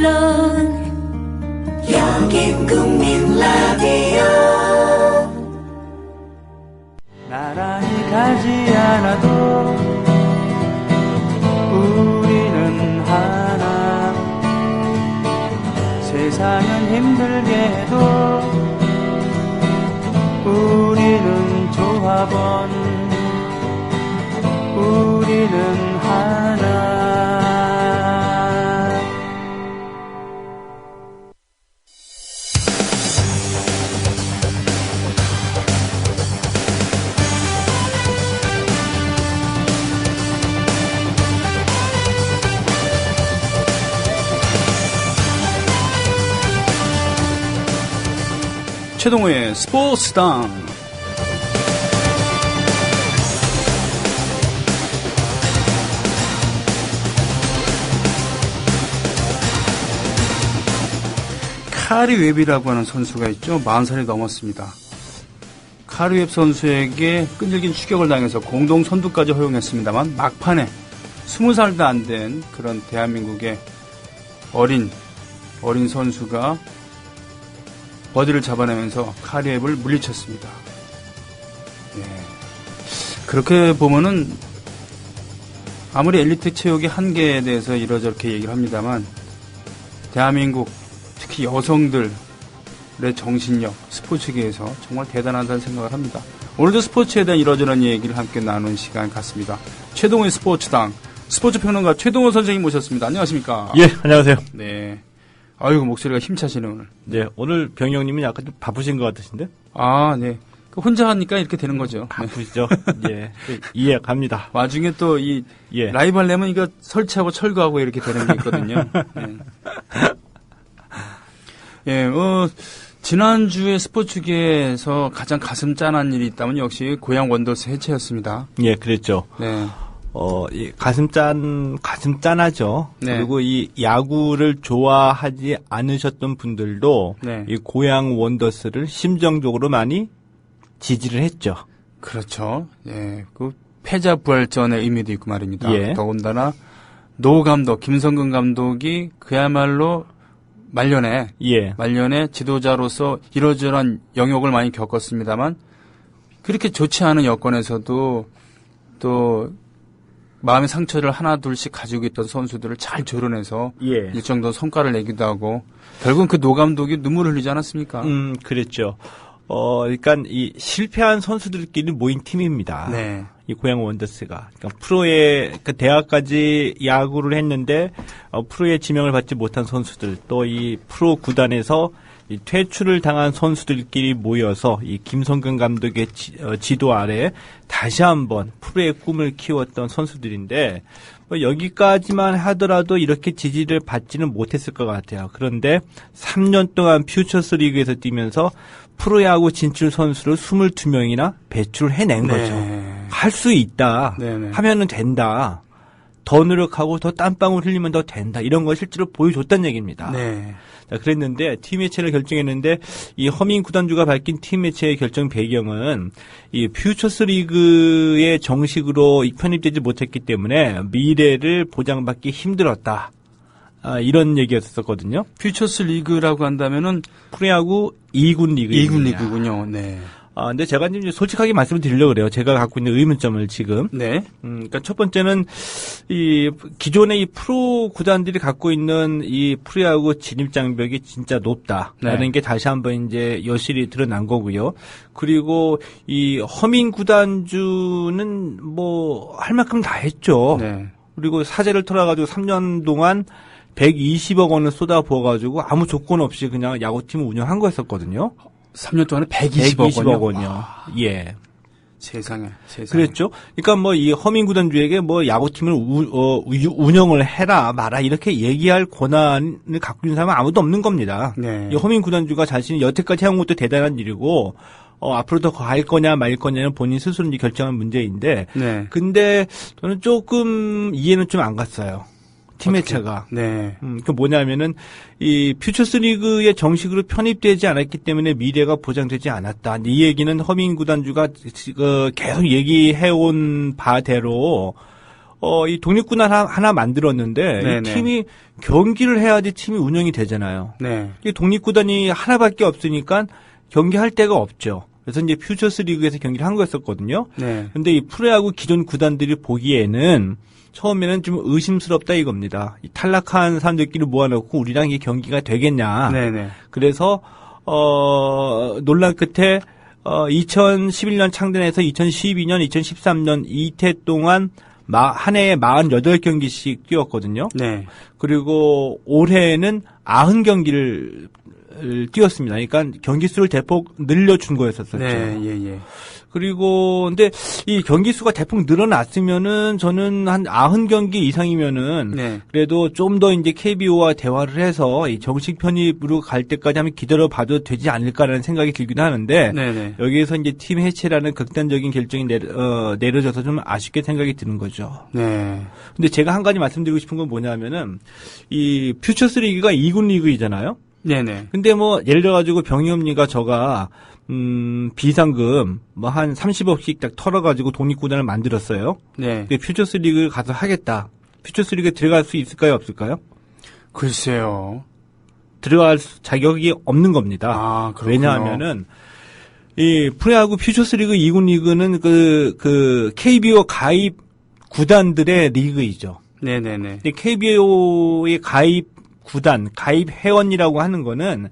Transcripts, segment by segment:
물론 여긴 국민 라디오. 나란히 가지 않아도 우리는 하나. 세상은 힘들게 해도 우리는 조합원. 우리는 하나. 최동호의 스포츠당. 카리 웹이라고 하는 선수가 있죠. 40살이 넘었습니다. 카리 웹 선수에게 끈질긴 추격을 당해서 공동 선두까지 허용했습니다만 막판에 20살도 안 된 그런 대한민국의 어린 선수가 버디를 잡아내면서 카리 웹을 물리쳤습니다. 예. 그렇게 보면은 아무리 엘리트 체육의 한계에 대해서 이러저렇게 얘기를 합니다만 대한민국 특히 여성들의 정신력, 스포츠계에서 정말 대단하다는 생각을 합니다. 오늘도 스포츠에 대한 이러저런 얘기를 함께 나누는 시간 같습니다. 최동호의 스포츠당, 스포츠 평론가 최동호 선생님 모셨습니다. 안녕하십니까? 예, 안녕하세요. 네. 아이고, 목소리가 힘차시네, 오늘. 네, 오늘 병영님은 약간 좀 바쁘신 것 같으신데? 아, 네. 혼자 하니까 이렇게 되는 거죠. 바쁘시죠? 네. 예, 이해갑니다. 와중에 또 예. 라이브 하려면 이거 설치하고 철거하고 이렇게 되는 게 있거든요. 네. 예, 지난주에 스포츠계에서 가장 가슴 짠한 일이 있다면 역시 고양 원더스 해체였습니다. 예, 그랬죠. 네. 이 가슴 짠하죠. 네. 그리고 이 야구를 좋아하지 않으셨던 분들도 네. 이 고양 원더스를 심정적으로 많이 지지를 했죠. 그렇죠. 예, 그 패자 부활전의 의미도 있고 말입니다. 예. 더군다나 노 감독, 김성근 감독이 그야말로 말년에 지도자로서 이러저러한 영역을 많이 겪었습니다만 그렇게 좋지 않은 여건에서도 또 마음의 상처를 하나 둘씩 가지고 있던 선수들을 잘 조련해서 일정 정도 성과를 내기도 하고 결국은 그 노 감독이 눈물을 흘리지 않았습니까? 그랬죠. 그러니까 이 실패한 선수들끼리 모인 팀입니다. 네. 이 고양 원더스가. 그러니까 프로에 대학까지 야구를 했는데 프로에 지명을 받지 못한 선수들, 또 이 프로 구단에서 이 퇴출을 당한 선수들끼리 모여서 이 김성근 감독의 지도 아래 다시 한번 프로의 꿈을 키웠던 선수들인데 여기까지만 하더라도 이렇게 지지를 받지는 못했을 것 같아요. 그런데 3년 동안 퓨처스 리그에서 뛰면서 프로야구 진출 선수를 22명이나 배출해낸 거죠. 할 수 있다. 네네. 하면은 된다. 더 노력하고 더 땀방울 흘리면 더 된다. 이런 걸 실제로 보여줬다는 얘기입니다. 네. 자, 그랬는데 팀 해체를 결정했는데 이 허민 구단주가 밝힌 팀 해체의 결정 배경은 이 퓨처스 리그에 정식으로 편입되지 못했기 때문에 미래를 보장받기 힘들었다. 이런 얘기였었거든요. 퓨처스 리그라고 한다면은 프로야구 2군 리그. 2군 리그군요. 네. 근데 제가 이제 솔직하게 말씀을 드리려고 그래요. 제가 갖고 있는 의문점을 지금. 네. 그러니까 첫 번째는 이 기존의 이 프로 구단들이 갖고 있는 이 프로야구 진입 장벽이 진짜 높다라는 네. 게 다시 한번 이제 여실히 드러난 거고요. 그리고 이 허민 구단주는 뭐 할 만큼 다 했죠. 네. 그리고 사재를 털어가지고 3년 동안 120억 원을 쏟아부어가지고 아무 조건 없이 그냥 야구팀을 운영한 거였었거든요. 3년 동안에 120억 원이요. 예. 세상에. 그랬죠. 그러니까 뭐 이 허민 구단주에게 뭐 야구팀을 운영을 해라 마라 이렇게 얘기할 권한을 갖고 있는 사람은 아무도 없는 겁니다. 네. 이 허민 구단주가 자신이 여태까지 해온 것도 대단한 일이고 앞으로 더 갈 거냐 말 거냐는 본인 스스로 이제 결정한 문제인데. 네. 근데 저는 조금 이해는 좀 안 갔어요. 팀 해체가. 네. 그 뭐냐면은 이 퓨처스 리그에 정식으로 편입되지 않았기 때문에 미래가 보장되지 않았다. 이 얘기는 허민 구단주가 계속 얘기해온 바대로 이 독립구단 하나 만들었는데 네네. 이 팀이 경기를 해야지 팀이 운영이 되잖아요. 네. 이 독립구단이 하나밖에 없으니까 경기할 데가 없죠. 그래서 이제 퓨처스 리그에서 경기를 한 거였었거든요. 네. 근데 이 프로야구 기존 구단들이 보기에는 처음에는 좀 의심스럽다 이겁니다. 이 탈락한 사람들끼리 모아놓고 우리랑 이 경기가 되겠냐. 네네. 그래서 논란 끝에 2011년 창단해서 2012년, 2013년 이태 동안 한 해에 48경기씩 뛰었거든요. 네. 그리고 올해는 90경기를 뛰었습니다. 그러니까 경기 수를 대폭 늘려준 거였었죠. 네, 예. 그리고 근데 이 경기 수가 대폭 늘어났으면은 저는 한 90경기 이상이면은 네. 그래도 좀 더 이제 KBO와 대화를 해서 이 정식 편입으로 갈 때까지 한번 기다려 봐도 되지 않을까라는 생각이 들기도 하는데 네네. 여기에서 이제 팀 해체라는 극단적인 결정이 내려져서 좀 아쉽게 생각이 드는 거죠. 네. 근데 제가 한 가지 말씀드리고 싶은 건 뭐냐면은 이 퓨처스 리그가 2군 리그이잖아요. 네네. 근데 뭐 예를 들어가지고 병희엄니가 저가 비상금 뭐 한 30억씩 딱 털어가지고 독립구단을 만들었어요. 네. 근데 퓨처스 리그를 가서 하겠다. 퓨처스 리그에 들어갈 수 있을까요, 없을까요? 글쎄요. 들어갈 자격이 없는 겁니다. 아, 그렇군요. 왜냐하면은 이 프로야구 퓨처스 리그 2군 리그는 그 KBO 가입 구단들의 리그이죠. 네네네. 근데 KBO의 가입 구단, 가입 회원이라고 하는 거는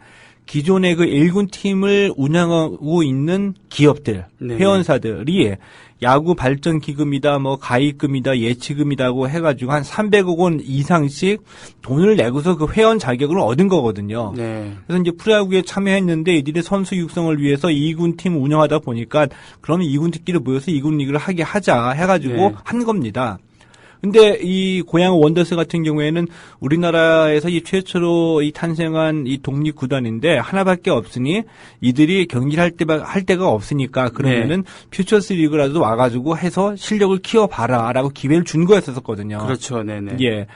기존의 그 1군 팀을 운영하고 있는 기업들, 네. 회원사들이 야구 발전 기금이다, 뭐 가입금이다, 예치금이다고 해가지고 한 300억 원 이상씩 돈을 내고서 그 회원 자격을 얻은 거거든요. 네. 그래서 이제 프로야구에 참여했는데 이들의 선수 육성을 위해서 2군 팀 운영하다 보니까 그러면 2군 팀끼리 모여서 2군 리그를 하게 하자 해가지고 네. 한 겁니다. 근데 이 고양 원더스 같은 경우에는 우리나라에서 이 최초로 이 탄생한 이 독립 구단인데 하나밖에 없으니 이들이 경기를 할 데가 없으니까 그러면은 퓨처스 리그라도 와가지고 해서 실력을 키워봐라라고 기회를 준 거였었거든요. 그렇죠. 네네. 예.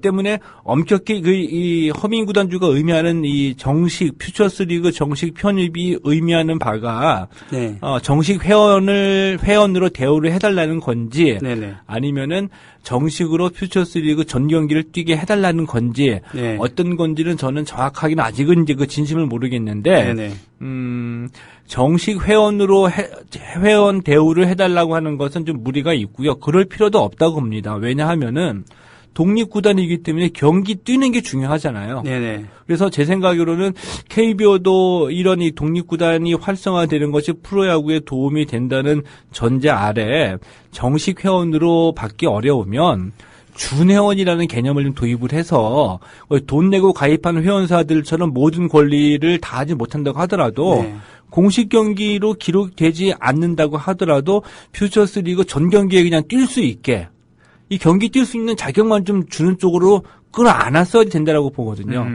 때문에 엄격히 이 허민 구단주가 의미하는 이 정식 퓨처스 리그 정식 편입이 의미하는 바가 네. 정식 회원으로 대우를 해달라는 건지 네네. 아니면은 정식으로 퓨처스 리그 전 경기를 뛰게 해달라는 건지 네. 어떤 건지는 저는 정확하게는 아직은 이제 그 진심을 모르겠는데 네네. 정식 회원으로 회원 대우를 해달라고 하는 것은 좀 무리가 있고요. 그럴 필요도 없다고 봅니다. 왜냐하면은 독립구단이기 때문에 경기 뛰는 게 중요하잖아요. 네네. 그래서 제 생각으로는 KBO도 이런 이 독립구단이 활성화되는 것이 프로야구에 도움이 된다는 전제 아래 정식 회원으로 받기 어려우면 준회원이라는 개념을 좀 도입을 해서 돈 내고 가입하는 회원사들처럼 모든 권리를 다 하지 못한다고 하더라도 네. 공식 경기로 기록되지 않는다고 하더라도 퓨처스 리그 전 경기에 그냥 뛸 수 있게 이 경기 뛸 수 있는 자격만 좀 주는 쪽으로 끌어안았어야 된다라고 보거든요.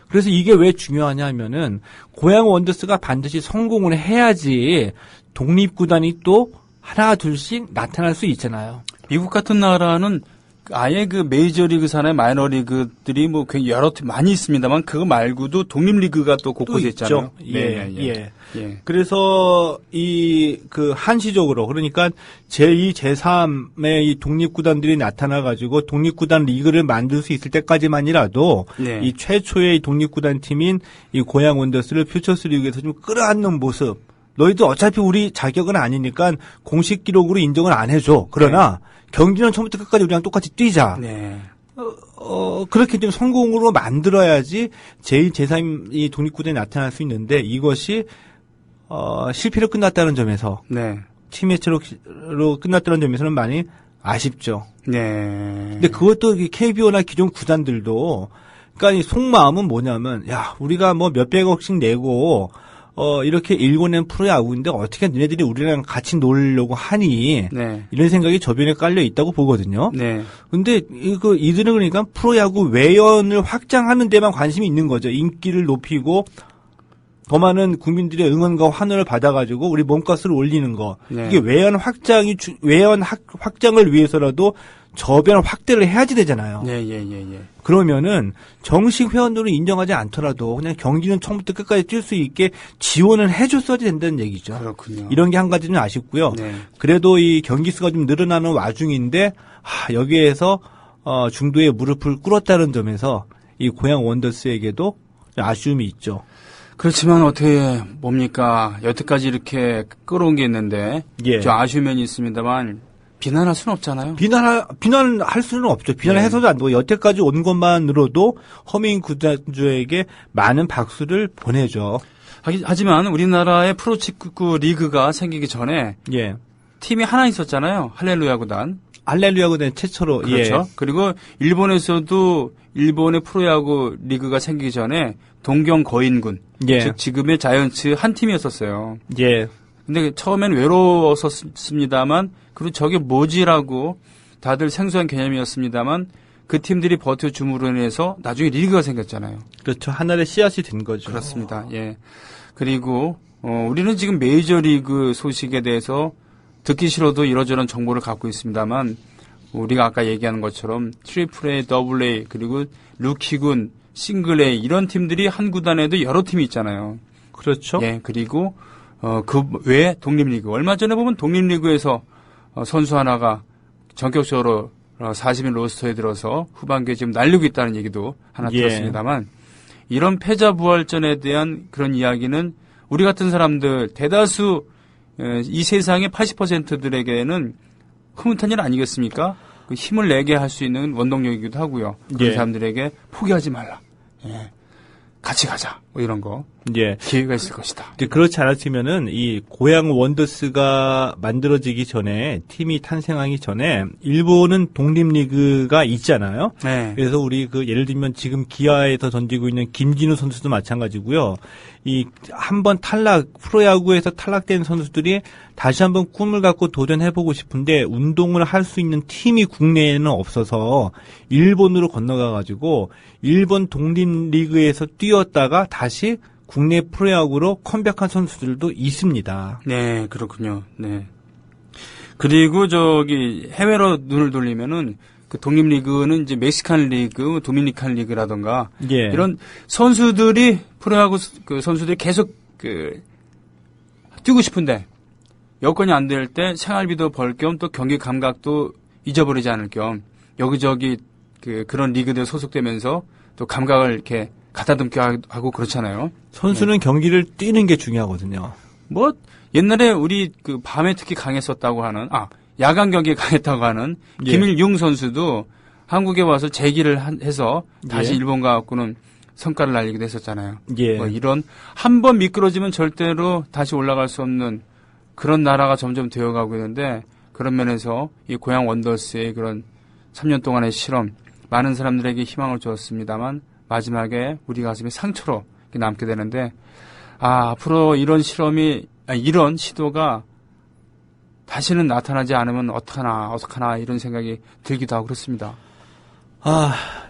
그래서 이게 왜 중요하냐 하면은 고양 원더스가 반드시 성공을 해야지 독립구단이 또 하나 둘씩 나타날 수 있잖아요. 미국 같은 나라는 아예 그 메이저리그 산의 마이너리그들이 뭐 굉장히 여러 팀 많이 있습니다만 그거 말고도 독립리그가 또 곳곳에 있잖아요. 예. 그래서 그 한시적으로 그러니까 제2, 제3의 이 독립구단들이 나타나가지고 독립구단 리그를 만들 수 있을 때까지만이라도 네. 이 최초의 독립구단 팀인 이 고양 원더스를 퓨처스 리그에서 좀 끌어안는 모습. 너희들 어차피 우리 자격은 아니니까 공식 기록으로 인정을 안 해줘. 그러나 경기는 처음부터 끝까지 우리랑 똑같이 뛰자. 네. 그렇게 좀 성공으로 만들어야지 제2, 제3 이 독립구단이 나타날 수 있는데 이것이 실패로 끝났다는 점에서 네. 팀 해체로 끝났다는 점에서는 많이 아쉽죠. 네. 근데 그것도 KBO나 기존 구단들도 그러니까 이 속마음은 뭐냐면 야 우리가 뭐 몇백억씩 내고 이렇게 일궈낸 프로야구인데 어떻게 너네들이 우리랑 같이 놀려고 하니 네. 이런 생각이 저변에 깔려 있다고 보거든요. 네. 근데 이들은 그러니까 프로야구 외연을 확장하는 데만 관심이 있는 거죠. 인기를 높이고 더 많은 국민들의 응원과 환호를 받아가지고 우리 몸값을 올리는 거. 네. 이게 외연 확장을 위해서라도 저변 확대를 해야지 되잖아요. 예. 그러면은 정식 회원들을 인정하지 않더라도 그냥 경기는 처음부터 끝까지 뛸 수 있게 지원을 해줬어야 된다는 얘기죠. 그렇군요. 이런 게 한 가지는 아쉽고요. 네. 그래도 이 경기 수가 좀 늘어나는 와중인데 여기에서 중도에 무릎을 꿇었다는 점에서 이 고양 원더스에게도 아쉬움이 있죠. 그렇지만 어떻게 뭡니까? 여태까지 이렇게 끌어온 게 있는데 예. 좀 아쉬운 면이 있습니다만 비난할 수는 없잖아요. 비난할 수는 없죠. 비난해서도 안 되고 여태까지 온 것만으로도 허민 구단주에게 많은 박수를 보내죠. 하지만 우리나라의 프로축구 리그가 생기기 전에 예. 팀이 하나 있었잖아요. 할렐루야 구단. 할렐루야 구단 최초로. 그렇죠. 예. 그리고 일본에서도 일본의 프로야구 리그가 생기기 전에 동경 거인군, 예. 즉 지금의 자이언츠 한 팀이었었어요. 예. 근데 처음엔 외로웠었습니다만 그리고 저게 뭐지라고 다들 생소한 개념이었습니다만 그 팀들이 버텨 줌으로 인해서 나중에 리그가 생겼잖아요. 그렇죠. 하나의 씨앗이 된 거죠. 그렇습니다. 예. 그리고 우리는 지금 메이저리그 소식에 대해서 듣기 싫어도 이러저런 정보를 갖고 있습니다만 우리가 아까 얘기하는 것처럼 트리플 A, 더블 A 그리고 루키군, 싱글 A 이런 팀들이 한 구단에도 여러 팀이 있잖아요. 그렇죠. 예. 그리고 그 외에 독립리그 얼마 전에 보면 독립리그에서 선수 하나가 전격적으로 40인 로스터에 들어서 후반기에 지금 날리고 있다는 얘기도 하나 예. 들었습니다만 이런 패자부활전에 대한 그런 이야기는 우리 같은 사람들 대다수 이 세상의 80%들에게는 흐뭇한 일 아니겠습니까? 그 힘을 내게 할 수 있는 원동력이기도 하고요. 그런 예. 사람들에게 포기하지 말라. 예. 같이 가자. 뭐 이런 거. 예. 기회가 있을 것이다. 이제 그렇지 않았으면은 이 고양 원더스가 만들어지기 전에 팀이 탄생하기 전에 일본은 독립리그가 있잖아요. 네. 그래서 우리 그 예를 들면 지금 기아에서 던지고 있는 김진우 선수도 마찬가지고요. 이 한번 프로야구에서 탈락된 선수들이 다시 한번 꿈을 갖고 도전해보고 싶은데 운동을 할 수 있는 팀이 국내에는 없어서 일본으로 건너가가지고 일본 독립리그에서 뛰었다가 다시 국내 프로야구로 컴백한 선수들도 있습니다. 네, 그렇군요. 네. 그리고 저기 해외로 눈을 돌리면은 그 독립리그는 이제 멕시칸 리그, 도미니칸 리그라던가 예. 이런 선수들이 프로야구 그 선수들이 계속 그 뛰고 싶은데 여건이 안 될 때 생활비도 벌 겸 또 경기 감각도 잊어버리지 않을 겸 여기저기 그런 리그들 소속되면서 또 감각을 이렇게 가다듬게 하고 그렇잖아요. 선수는 경기를 뛰는 게 중요하거든요. 뭐 옛날에 우리 그 밤에 특히 강했었다고 하는 야간 경기에 강했다고 하는 예. 김일용 선수도 한국에 와서 재기를 해서 다시 예. 일본 가갖고는 성과를 날리기도 했었잖아요. 예. 뭐 이런 한 번 미끄러지면 절대로 다시 올라갈 수 없는 그런 나라가 점점 되어가고 있는데 그런 면에서 이 고양 원더스의 그런 3년 동안의 실험 많은 사람들에게 희망을 주었습니다만 마지막에 우리 가슴에 상처로 남게 되는데 앞으로 이런 이런 시도가 다시는 나타나지 않으면 어떡하나 이런 생각이 들기도 하고 그렇습니다.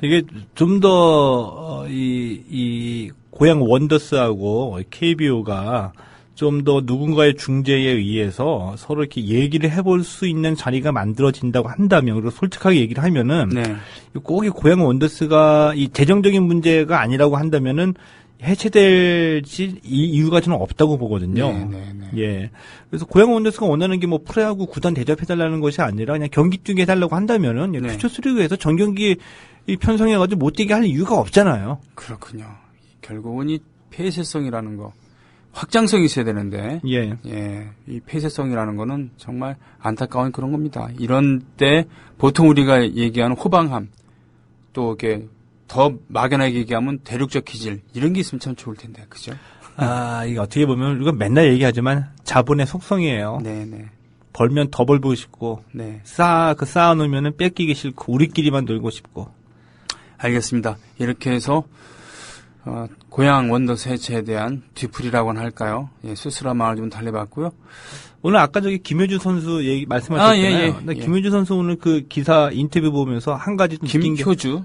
이게 좀 더 이 고양 원더스하고 KBO가 좀 더 누군가의 중재에 의해서 서로 이렇게 얘기를 해볼 수 있는 자리가 만들어진다고 한다면, 그리고 솔직하게 얘기를 하면은, 네. 꼭 이 고양 원더스가 이 재정적인 문제가 아니라고 한다면은 해체될지 이유가 저는 없다고 보거든요. 네. 예. 그래서 고양 원더스가 원하는 게 뭐 프로야구 구단 대접해달라는 것이 아니라 그냥 경기 뛰게 해달라고 한다면은 네. 퓨처 스리그에서 전경기 편성해가지고 못 뛰게 할 이유가 없잖아요. 그렇군요. 결국은 이 폐쇄성이라는 거 확장성이 있어야 되는데 예. 이 폐쇄성이라는 거는 정말 안타까운 그런 겁니다. 이런 때 보통 우리가 얘기하는 호방함 또 이렇게 더 막연하게 얘기하면 대륙적 기질 이런 게 있으면 참 좋을 텐데 그죠? 이게 어떻게 보면 우리가 맨날 얘기하지만 자본의 속성이에요. 네네. 벌면 더 벌고 싶고 네. 쌓아놓으면은 뺏기기 싫고 우리끼리만 놀고 싶고. 알겠습니다. 이렇게 해서 고양 원더스 해체에 대한 뒤풀이라고는 할까요? 수술한 마음을 좀 달래봤고요. 오늘 아까 저기 김효주 선수 말씀하셨잖아요. 근데 김효주 선수 오늘 그 기사 인터뷰 보면서 한 가지 좀 느낀 게 김효주?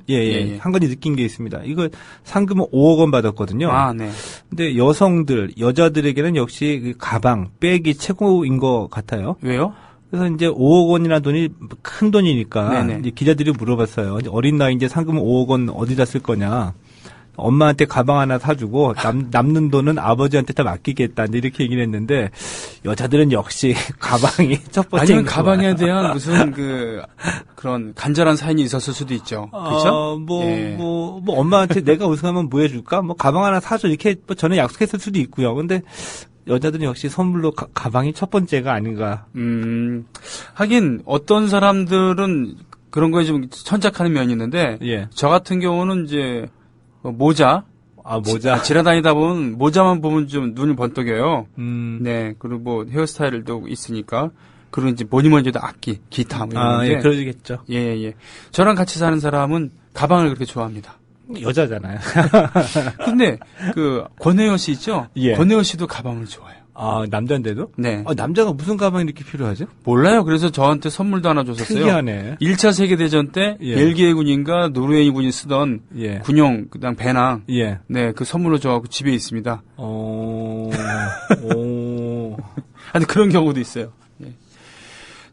한 가지 느낀 게 있습니다. 이거 상금은 5억 원 받았거든요. 네. 근데 여자들에게는 역시 그 가방, 백이 최고인 것 같아요. 왜요? 그래서 이제 5억 원이라는 돈이 큰 돈이니까 네네. 이제 기자들이 물어봤어요. 이제 어린 나이 이제 상금 5억 원 어디다 쓸 거냐. 엄마한테 가방 하나 사주고 남는 돈은 아버지한테 다 맡기겠다. 이렇게 얘기를 했는데 여자들은 역시 가방이 첫 번째. 아니면 가방에 대한 무슨 그런 간절한 사연이 있었을 수도 있죠. 그렇죠? 뭐 엄마한테 내가 우승하면 뭐 해줄까? 뭐 가방 하나 사줘. 이렇게 뭐 전에 약속했을 수도 있고요. 근데 여자들은 역시 선물로 가방이 첫 번째가 아닌가. 하긴 어떤 사람들은 그런 거에 좀 천착하는 면이 있는데 예. 저 같은 경우는 이제 모자. 모자. 지나다니다 보면 모자만 보면 좀 눈을 번뜩여요. 네. 그리고 뭐 헤어스타일도 있으니까. 그리고 이제 뭐니뭐니 해도 악기, 기타 뭐 이런 게. 예, 그러시겠죠. 예. 저랑 같이 사는 사람은 가방을 그렇게 좋아합니다. 여자잖아요. 근데 권혜여 씨 있죠? 예. 권혜여 씨도 가방을 좋아해요. 남자인데도? 네. 남자가 무슨 가방이 이렇게 필요하죠? 몰라요. 그래서 저한테 선물도 하나 줬었어요. 특이하네. 1차 세계대전 때 예. 벨기에군인가 노르웨이군이 쓰던 예. 군용 그냥 배낭. 예. 네, 그 선물로 줘갖고 집에 있습니다. 아니 그런 경우도 있어요. 예.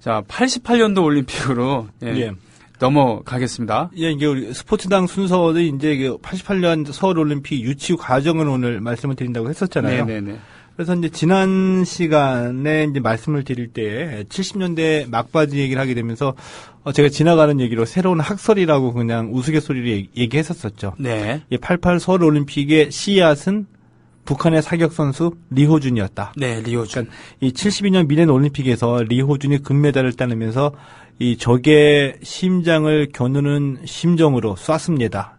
자, 88년도 올림픽으로 예. 넘어가겠습니다. 예, 이게 우리 스포츠당 순서도 이제 88년 서울 올림픽 유치 과정을 오늘 말씀을 드린다고 했었잖아요. 네네네. 그래서 이제 지난 시간에 이제 말씀을 드릴 때 70년대 막바지 얘기를 하게 되면서 제가 지나가는 얘기로 새로운 학설이라고 그냥 우스갯소리를 얘기했었었죠. 네. 88 서울 올림픽의 씨앗은 북한의 사격 선수 리호준이었다. 네, 리호준. 그러니까 이 72년 미넨 올림픽에서 리호준이 금메달을 따내면서 이 적의 심장을 겨누는 심정으로 쐈습니다.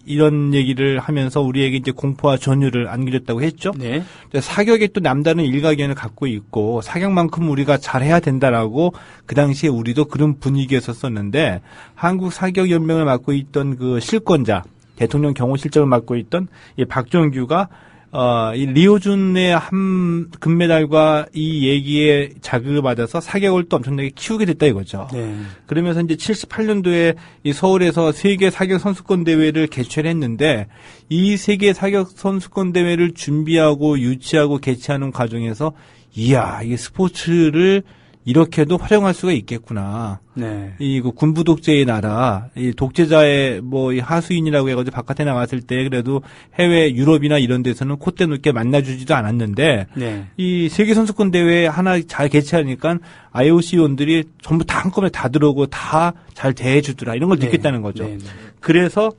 이런 얘기를 하면서 우리에게 이제 공포와 전율을 안겨줬다고 했죠. 네. 사격에 또 남다른 일가견을 갖고 있고 사격만큼 우리가 잘해야 된다라고 그 당시에 우리도 그런 분위기였었는데 한국 사격연맹을 맡고 있던 그 실권자 대통령 경호실장을 맡고 있던 이 박정규가 이 리호준의 한 금메달과 이 얘기에 자극을 받아서 사격을 또 엄청나게 키우게 됐다 이거죠. 네. 그러면서 이제 78년도에 이 서울에서 세계 사격 선수권 대회를 개최를 했는데 이 세계 사격 선수권 대회를 준비하고 유치하고 개최하는 과정에서 이야, 이게 스포츠를 이렇게도 활용할 수가 있겠구나. 네. 이 군부 독재의 나라, 이 독재자의 이 하수인이라고 해가지고 바깥에 나갔을 때 그래도 해외 유럽이나 이런 데서는 콧대 높게 만나주지도 않았는데 네. 이 세계 선수권 대회 하나 잘 개최하니까 IOC 위원들이 전부 다 한꺼번에 다 들어오고 다 잘 대해주더라 이런 걸 네. 느꼈다는 거죠. 네. 그래서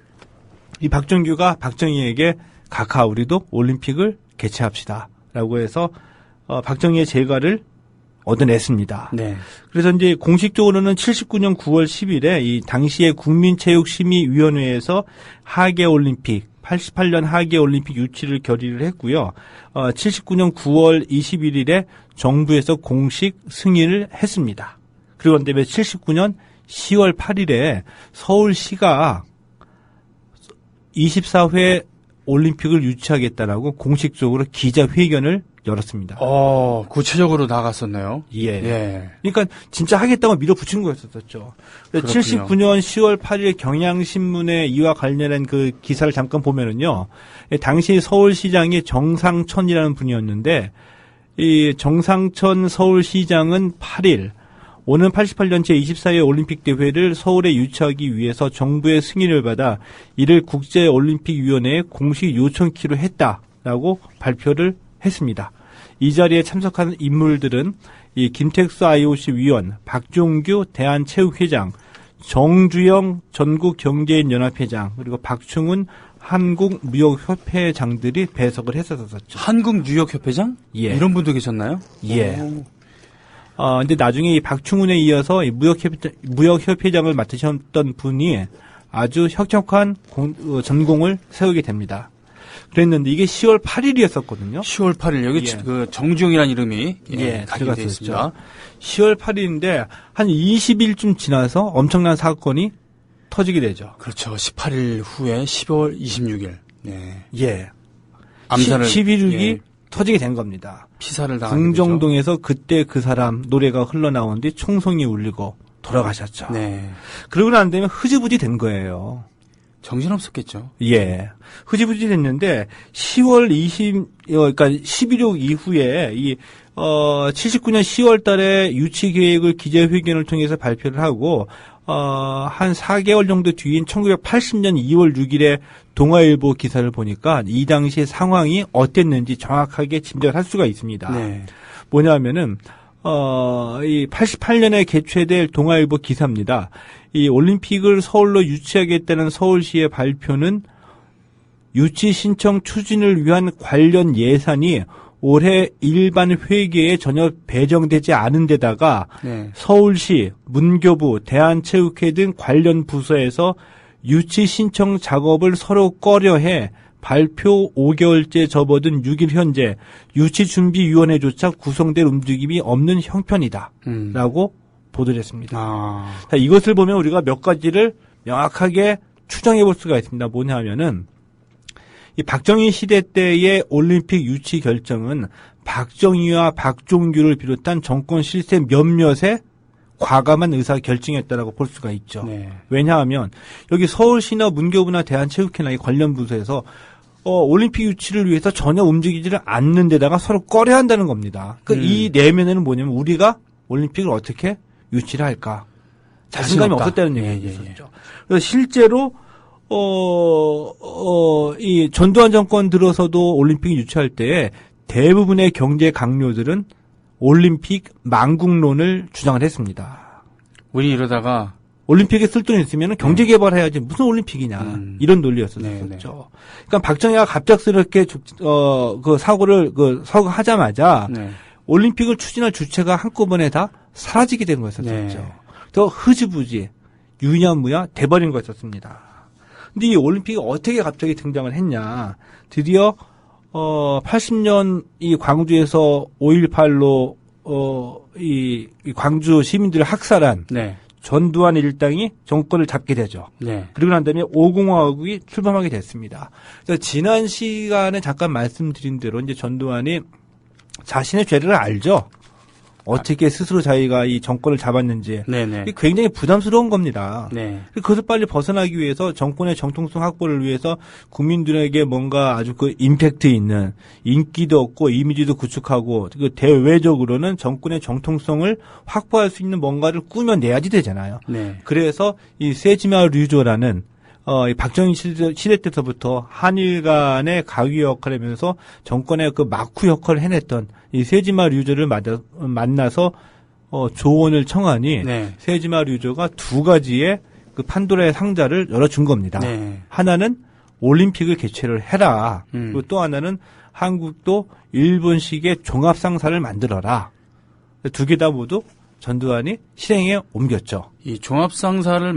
이 박정규가 박정희에게 각하 우리도 올림픽을 개최합시다라고 해서 박정희의 재가를 얻어냈습니다. 네. 그래서 이제 공식적으로는 79년 9월 10일에 이 당시의 국민체육심의위원회에서 하계올림픽 88년 하계올림픽 유치를 결의를 했고요. 79년 9월 21일에 정부에서 공식 승인을 했습니다. 그리고 그다음에 79년 10월 8일에 서울시가 24회 올림픽을 유치하겠다라고 공식적으로 기자회견을 열었습니다. 구체적으로 나갔었네요. 예. 예. 그러니까 진짜 하겠다고 밀어붙인 거였었죠. 79년 10월 8일 경향신문에 이와 관련한 그 기사를 잠깐 보면은요. 당시 서울시장이 정상천이라는 분이었는데 이 정상천 서울시장은 8일 오는 88년 제24회 올림픽 대회를 서울에 유치하기 위해서 정부의 승인을 받아 이를 국제올림픽위원회에 공식 요청키로 했다라고 발표를 했습니다. 이 자리에 참석한 인물들은 이 김택수 IOC 위원, 박종규 대한체육회장, 정주영 전국경제인연합회장, 그리고 박충훈 한국무역협회장들이 배석을 했었었죠. 한국무역협회장? 예. 이런 분도 계셨나요? 예. 근데 나중에 이 박충훈에 이어서 이 무역협회장을 맡으셨던 분이 아주 혁혁한 전공을 세우게 됩니다. 그랬는데 이게 10월 8일이었었거든요. 10월 8일 여기 예. 그 정주영이라는 이름이 들어가 되어 있습니다. 10월 8일인데 한 20일쯤 지나서 엄청난 사건이 터지게 되죠. 그렇죠. 18일 후에 10월 26일. 네. 예. 암살을 11일이 예, 터지게 된 겁니다. 피살을 당한 궁정동에서 그때 그 사람 노래가 흘러나온 뒤 총성이 울리고 돌아가셨죠. 네. 그러고 난 다음에 흐지부지 된 거예요. 정신없었겠죠. 예. 흐지부지 됐는데 10월 11일 이후에 79년 10월 달에 유치 계획을 기자회견을 통해서 발표를 하고 한 4개월 정도 뒤인 1980년 2월 6일에 동아일보 기사를 보니까 이 당시의 상황이 어땠는지 정확하게 짐작을 할 수가 있습니다. 네. 뭐냐면은 이 88년에 개최될 동아일보 기사입니다. 이 올림픽을 서울로 유치하겠다는 서울시의 발표는 유치 신청 추진을 위한 관련 예산이 올해 일반 회계에 전혀 배정되지 않은 데다가 네. 서울시, 문교부, 대한체육회 등 관련 부서에서 유치 신청 작업을 서로 꺼려해 발표 5개월째 접어든 6일 현재 유치준비위원회조차 구성될 움직임이 없는 형편이다. 라고 보도를 했습니다. 자, 이것을 보면 우리가 몇 가지를 명확하게 추정해 볼 수가 있습니다. 뭐냐 하면은 이 박정희 시대 때의 올림픽 유치 결정은 박정희와 박종규를 비롯한 정권 실세 몇몇의 과감한 의사 결정이었다라고 볼 수가 있죠. 네. 왜냐하면 여기 서울시나 문교부나 대한체육회나 이 관련 부서에서 올림픽 유치를 위해서 전혀 움직이지를 않는 데다가 서로 꺼려한다는 겁니다. 그러니까 이 내면에는 뭐냐면 우리가 올림픽을 어떻게 유치를 할까? 자신감이 없었다는 얘기가 있었죠. 그래서 실제로 이 전두환 정권 들어서도 올림픽 유치할 때 대부분의 경제 강요들은 올림픽 망국론을 주장을 했습니다. 우리 이러다가 올림픽에 쓸 돈 있으면 경제 개발해야지 무슨 올림픽이냐 이런 논리였었죠. 네네. 그러니까 박정희가 갑작스럽게 그 사고를 하자마자 네. 올림픽을 추진할 주체가 한꺼번에 다 사라지게 된 거였었죠. 네. 더 흐지부지 유야무야 돼버린 거였었습니다. 근데 이 올림픽이 어떻게 갑자기 등장을 했냐? 드디어 80년 이 광주에서 5.18로 이 광주 시민들을 학살한 네. 전두환 일당이 정권을 잡게 되죠. 네. 그리고 난 다음에 5공화국이 출범하게 됐습니다. 그래서 지난 시간에 잠깐 말씀드린 대로 이제 전두환이 자신의 죄를 알죠. 어떻게 스스로 자기가 이 정권을 잡았는지. 네네. 이게 굉장히 부담스러운 겁니다. 네. 그것을 빨리 벗어나기 위해서 정권의 정통성 확보를 위해서 국민들에게 뭔가 아주 그 임팩트 있는 인기도 얻고 이미지도 구축하고 그 대외적으로는 정권의 정통성을 확보할 수 있는 뭔가를 꾸며내야지 되잖아요. 네. 그래서 이 세지마 류조라는 이 박정희 시대 때서부터 한일 간의 가위 역할을 하면서 정권의 그 마쿠 역할을 해냈던 이 세지마 류조를 만나서 조언을 청하니 네. 세지마 류조가 두 가지의 그 판도라의 상자를 열어준 겁니다. 네. 하나는 올림픽을 개최를 해라. 그리고 또 하나는 한국도 일본식의 종합상사를 만들어라. 두 개 다 모두 전두환이 실행에 옮겼죠. 이 종합상사를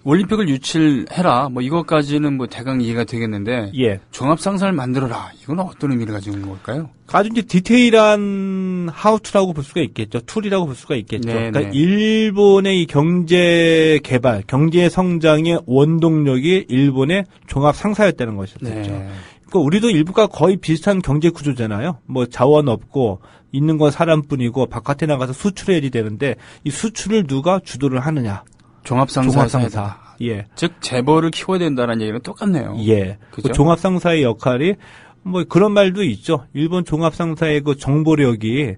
올림픽을 유치해라. 뭐 이것까지는 뭐 대강 이해가 되겠는데. 예. 종합상사를 만들어라. 이건 어떤 의미를 가지고 있는 걸까요? 아주 이제 디테일한 하우투라고 볼 수가 있겠죠. 툴이라고 볼 수가 있겠죠. 네네. 그러니까 일본의 이 경제 개발, 경제 성장의 원동력이 일본의 종합상사였다는 것이었죠. 네. 그러니까 우리도 일부가 거의 비슷한 경제 구조잖아요. 뭐 자원 없고 있는 건 사람뿐이고 바깥에 나가서 수출해야지 되는데 이 수출을 누가 주도를 하느냐? 종합상사. 예. 즉 재벌을 키워야 된다는 얘기랑 똑같네요. 예. 그죠? 그 종합상사의 역할이 뭐 그런 말도 있죠. 일본 종합상사의 그 정보력이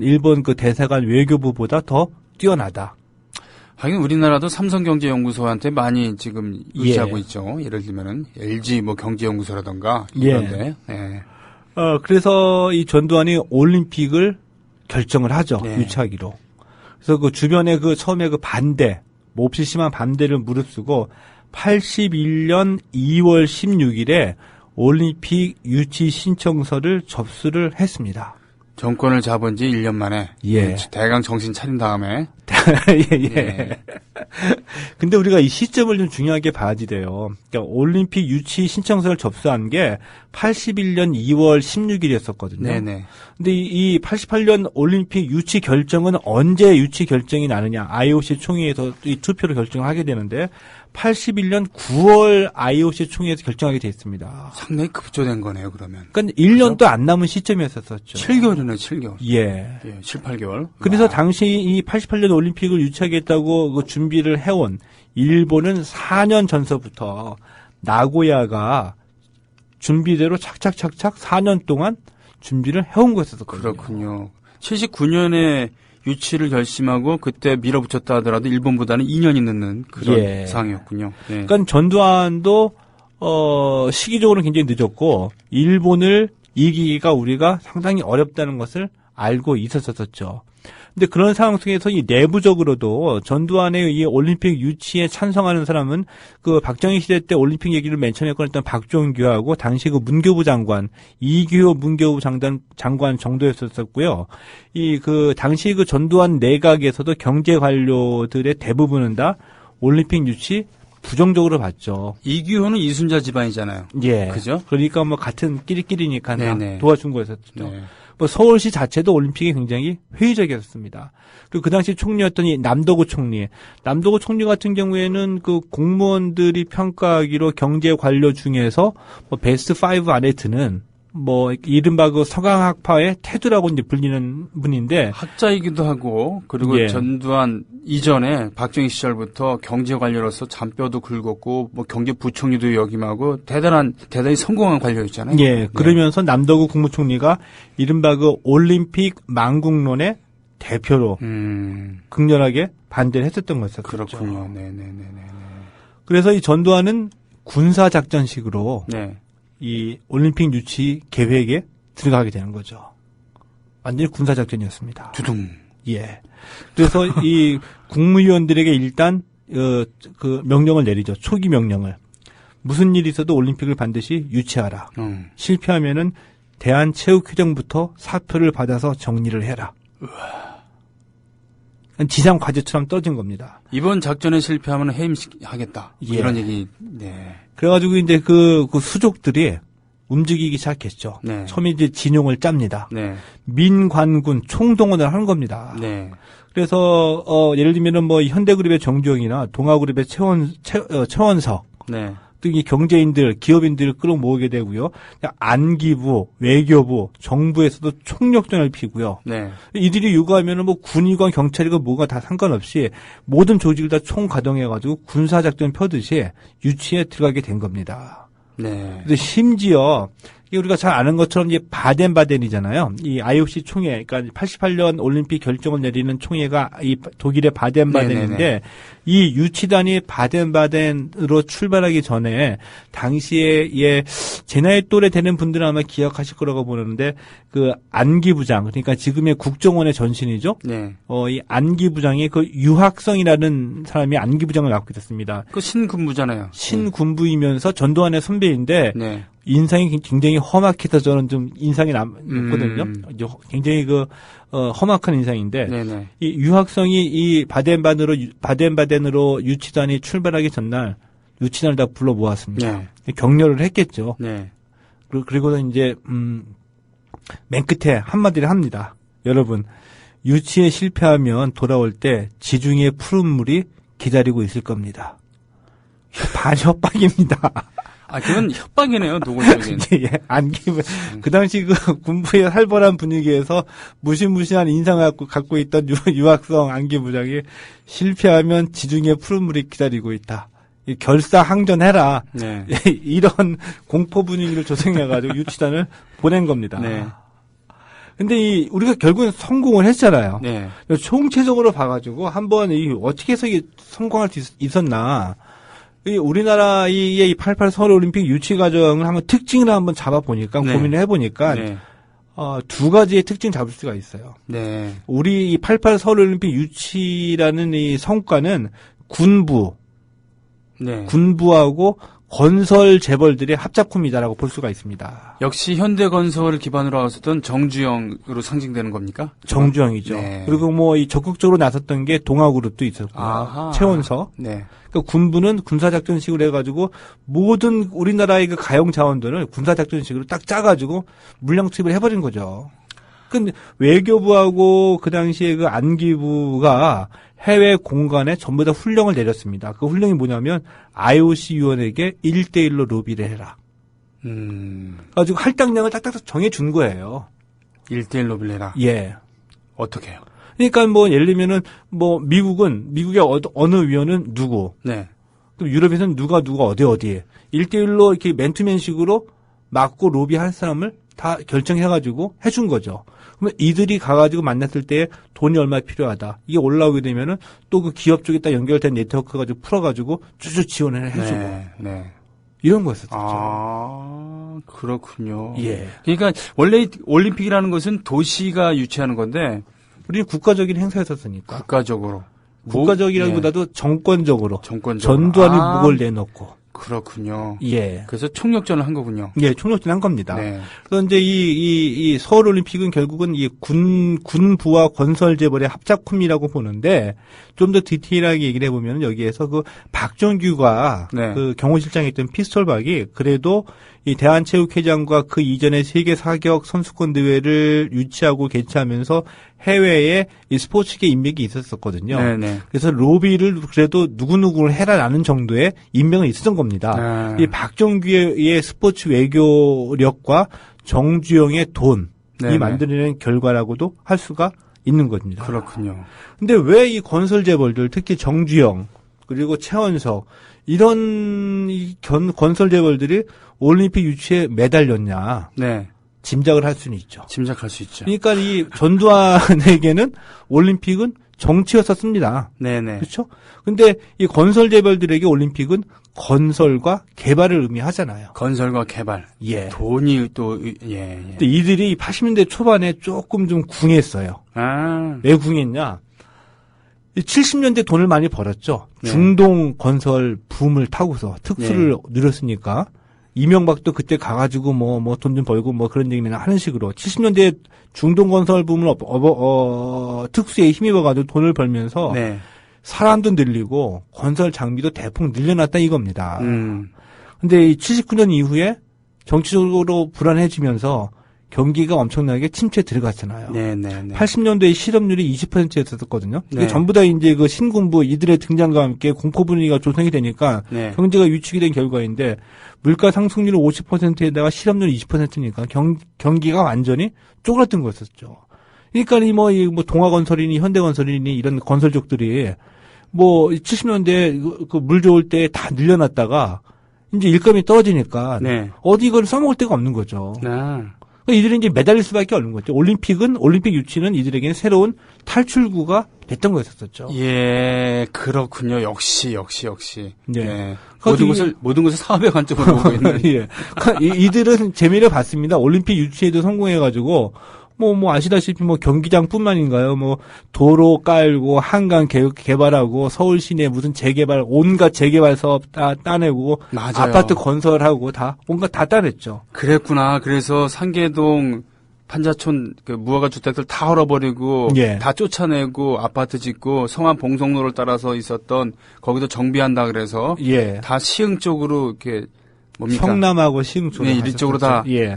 일본 그 대사관 외교부보다 더 뛰어나다. 하긴 우리나라도 삼성경제연구소한테 많이 지금 의지하고 예. 있죠. 예를 들면은 LG 뭐 경제연구소라던가 예. 이런데. 네. 그래서 이 전두환이 올림픽을 결정을 하죠. 네. 유치하기로. 그래서 그 주변에 그 처음에 그 반대, 몹시 심한 반대를 무릅쓰고 81년 2월 16일에 올림픽 유치 신청서를 접수를 했습니다. 정권을 잡은 지 1년 만에. 예. 대강 정신 차린 다음에. 예. 근데 우리가 이 시점을 좀 중요하게 봐야지 돼요. 그러니까 올림픽 유치 신청서를 접수한 게 81년 2월 16일이었었거든요. 네네. 근데 이 88년 올림픽 유치 결정은 언제 유치 결정이 나느냐. IOC 총회에서 이 투표를 결정하게 되는데 81년 9월 IOC 총회에서 결정하게 돼 있습니다. 상당히 급조된 거네요, 그러면. 그러니까 1년도 안 남은 시점이었었죠. 7개월이네, 7개월. 예. 예, 7, 8개월. 그래서 와. 당시 이 88년 올림픽을 유치하겠다고 그 준비를 해온 일본은 4년 전서부터 나고야가 준비대로 착착착착 4년 동안 준비를 해온 거였었거든요. 그렇군요. 79년에 유치를 결심하고 그때 밀어붙였다 하더라도 일본보다는 2년이 늦는 그런 예. 상황이었군요. 네. 그러니까 전두환도 시기적으로는 굉장히 늦었고 일본을 이기기가 우리가 상당히 어렵다는 것을 알고 있었었죠. 근데 그런 상황 속에서 이 내부적으로도 전두환의 이 올림픽 유치에 찬성하는 사람은 그 박정희 시대 때 올림픽 얘기를 맨 처음에 꺼냈던 박종규하고 당시 그 문교부 장관 이규호 문교부 장관 정도였었고요. 이 그 당시 그 전두환 내각에서도 경제 관료들의 대부분은 다 올림픽 유치 부정적으로 봤죠. 이규호는 이순자 집안이잖아요. 예. 그죠? 그러니까 뭐 같은 끼리끼리니까 네네. 도와준 거였었죠. 네. 뭐 서울시 자체도 올림픽이 굉장히 회의적이었습니다. 그리고 그 당시 총리였던 이 남도구 총리 같은 경우에는 그 공무원들이 평가하기로 경제 관료 중에서 뭐 베스트 5 안에 드는 뭐 이른바 그 서강학파의 태두라고 이제 불리는 분인데 학자이기도 하고 그리고 예. 전두환 이전에 박정희 시절부터 경제 관료로서 잔뼈도 긁었고 뭐 경제부총리도 역임하고 대단히 성공한 관료였잖아요. 예, 그러면서 남도구 국무총리가 이른바 그 올림픽 망국론의 대표로 극렬하게 반대를 했었던 거였었죠. 그렇군요. 네네네네. 그래서 이 전두환은 군사작전식으로 네. 이 올림픽 유치 계획에 들어가게 되는 거죠. 완전히 군사작전이었습니다. 두둥. 예. 그래서 이 국무위원들에게 일단 그 명령을 내리죠. 초기 명령을. 무슨 일이 있어도 올림픽을 반드시 유치하라. 실패하면은 대한체육회장부터 사표를 받아서 정리를 해라. 지상 과제처럼 떨어진 겁니다. 이번 작전에 실패하면 해임하겠다. 예. 이런 얘기. 네. 그래가지고 이제 그 수족들이 움직이기 시작했죠. 네. 처음에 이제 진용을 짭니다. 네. 민관군 총동원을 하는 겁니다. 네. 그래서 예를 들면은 뭐 현대그룹의 정주영이나 동아그룹의 최원석 네. 등이 경제인들, 기업인들을 끌어모으게 되고요. 안기부, 외교부, 정부에서도 총력전을 피고요. 네. 이들이 요구하면은 뭐 군이건 경찰이건 뭐가 다 상관없이 모든 조직을 다 총가동해가지고 군사작전 펴듯이 유치에 들어가게 된 겁니다. 네. 그래서 심지어 이게 우리가 잘 아는 것처럼 이제 바덴바덴이잖아요. 이 IOC 총회, 그러니까 88년 올림픽 결정을 내리는 총회가 이 독일의 바덴바덴인데 네네네. 이 유치단이 바덴바덴으로 출발하기 전에 당시에 제 나이 또래 되는 분들은 아마 기억하실 거라고 보는데 그 안기부장, 그러니까 지금의 국정원의 전신이죠. 네. 이 안기부장이 그 유학성이라는 사람이 안기부장을 맡고 있었습니다. 그 신군부잖아요. 신군부이면서 전두환의 선배인데 네. 인상이 굉장히 험악해서 저는 좀 인상이 남거든요. 굉장히 험악한 인상인데 네네. 이 유학성이 이 바덴바덴으로 유치단이 출발하기 전날 유치단을 다 불러 모았습니다. 네. 격려를 했겠죠. 네. 그리고는 이제 맨 끝에 한마디를 합니다. 여러분, 유치에 실패하면 돌아올 때 지중해 푸른 물이 기다리고 있을 겁니다. 반협박입니다. 그건 협박이네요, 노골적인. 예, 안기부. 그 당시 그 군부의 살벌한 분위기에서 무시무시한 인상을 갖고 있던 유학성 안기부장이 실패하면 지중해 푸른 물이 기다리고 있다. 결사항전해라. 네. 이런 공포 분위기를 조성해가지고 유치단을 보낸 겁니다. 네. 근데 우리가 결국은 성공을 했잖아요. 네. 총체적으로 봐가지고 한번 어떻게 해서 성공할 수 있었나. 우리나라의 88 서울올림픽 유치 과정을 한번 특징을 한번 잡아보니까, 네. 고민을 해보니까, 네. 두 가지의 특징 잡을 수가 있어요. 네. 우리 88 서울올림픽 유치라는 이 성과는 네. 군부하고 건설 재벌들의 합작품이다라고 볼 수가 있습니다. 역시 현대건설을 기반으로 하셨던 정주영으로 상징되는 겁니까? 정주영이죠. 네. 그리고 뭐 적극적으로 나섰던 게 동아그룹도 있었고요. 아하. 최원석. 네. 그러니까 군부는 군사작전식으로 해가지고 모든 우리나라의 그 가용 자원들을 군사작전식으로 딱 짜가지고 물량 투입을 해버린 거죠. 근데 외교부하고 그 당시에 그 안기부가 해외 공간에 전부 다 훈령을 내렸습니다. 그 훈령이 뭐냐면 IOC 위원에게 1대1로 로비를 해라. 가지고 할당량을 딱딱딱 정해준 거예요. 1대1 로비를 해라. 예. 어떻게 해요? 그러니까 뭐 예를 들면은 뭐 미국의 어느 위원은 누구, 네. 또 유럽에서는 누가 어디에 1대1로 이렇게 맨투맨식으로 맞고 로비할 사람을 다 결정해가지고 해준 거죠. 그러면 이들이 가가지고 만났을 때 돈이 얼마 필요하다. 이게 올라오게 되면은 또 그 기업 쪽에다 연결된 네트워크 가지고 풀어가지고 쭉 지원을 해주고. 네. 이런 거였었죠. 아, 그렇군요. 예. 그러니까 원래 올림픽이라는 것은 도시가 유치하는 건데 우리 국가적인 행사였었으니까. 국가적으로. 국가적이라기보다도 정권적으로. 정권적으로. 전두환이 목을 내놓고. 그렇군요. 예. 그래서 총력전을 한 거군요. 예, 총력전 한 겁니다. 네. 그래서 이제 이 서울올림픽은 결국은 이 군부와 건설재벌의 합작품이라고 보는데 좀 더 디테일하게 얘기를 해보면 여기에서 그 박정규가 네. 그 경호실장에 있던 피스톨박이 그래도 이 대한체육회장과 그 이전에 세계 사격 선수권 대회를 유치하고 개최하면서 해외에 이 스포츠계 인맥이 있었었거든요. 네네. 그래서 로비를 그래도 누구누구를 해라라는 정도의 인명이 있었던 겁니다. 이 박정규의 스포츠 외교력과 정주영의 돈이 네네. 만들어낸 결과라고도 할 수가 있는 겁니다. 그렇군요. 근데 왜 이 건설 재벌들, 특히 정주영 그리고 최원석 이런 건설 재벌들이 올림픽 유치에 매달렸냐? 네. 짐작을 할 수는 있죠. 짐작할 수 있죠. 그러니까 이 전두환에게는 올림픽은 정치였었습니다. 네네. 그렇죠? 근데 이 건설 재벌들에게 올림픽은 건설과 개발을 의미하잖아요. 건설과 개발. 예. 돈이 또, 예. 근데 이들이 80년대 초반에 조금 좀 궁했어요. 아. 왜 궁했냐? 70년대 돈을 많이 벌었죠. 네. 중동 건설 붐을 타고서 특수를 누렸으니까. 이명박도 그때 가가지고 뭐 돈 좀 벌고 뭐 그런 얘기는 하는 식으로 70년대 중동 건설 붐을 특수에 힘입어가지고 돈을 벌면서 네. 사람도 늘리고 건설 장비도 대폭 늘려놨다 이겁니다. 음. 근데 이 79년 이후에 정치적으로 불안해지면서 경기가 엄청나게 침체에 들어갔잖아요. 네네네. 80년도에 실업률이 20%였었거든요. 이게 네. 전부 다 이제 그 신군부 이들의 등장과 함께 공포 분위기가 조성이 되니까 네. 경제가 위축이 된 결과인데 물가 상승률은 50%에다가 실업률 20%니까 경기가 완전히 쪼그라든 거였었죠. 그러니까 이 뭐 동아건설이니 현대건설이니 이런 건설족들이 뭐 70년대 그 물 좋을 때 다 늘려놨다가 이제 일감이 떨어지니까 네. 어디 이걸 써먹을 데가 없는 거죠. 아. 이들은 이제 매달릴 수밖에 없는 거죠. 올림픽 유치는 이들에게는 새로운 탈출구가 됐던 거였었죠. 예, 그렇군요. 역시. 네. 예. 그러니까 모든 것을 사업의 관점으로 보고 있는. 예. 이들은 재미를 봤습니다. 올림픽 유치에도 성공해가지고, 아시다시피 경기장뿐만인가요? 도로 깔고, 한강 개발하고, 서울 시내 무슨 재개발, 온갖 재개발 사업 따내고, 맞아요. 아파트 건설하고 온갖 다 따냈죠. 그랬구나. 그래서 상계동, 판자촌, 무허가 주택들 다 헐어버리고, 예. 다 쫓아내고, 아파트 짓고, 성안 봉성로를 따라서 있었던, 거기도 정비한다 그래서, 예. 다 시흥 쪽으로, 이렇게, 뭡니까? 성남하고 시흥 쪽으로. 네, 이쪽으로 다, 예.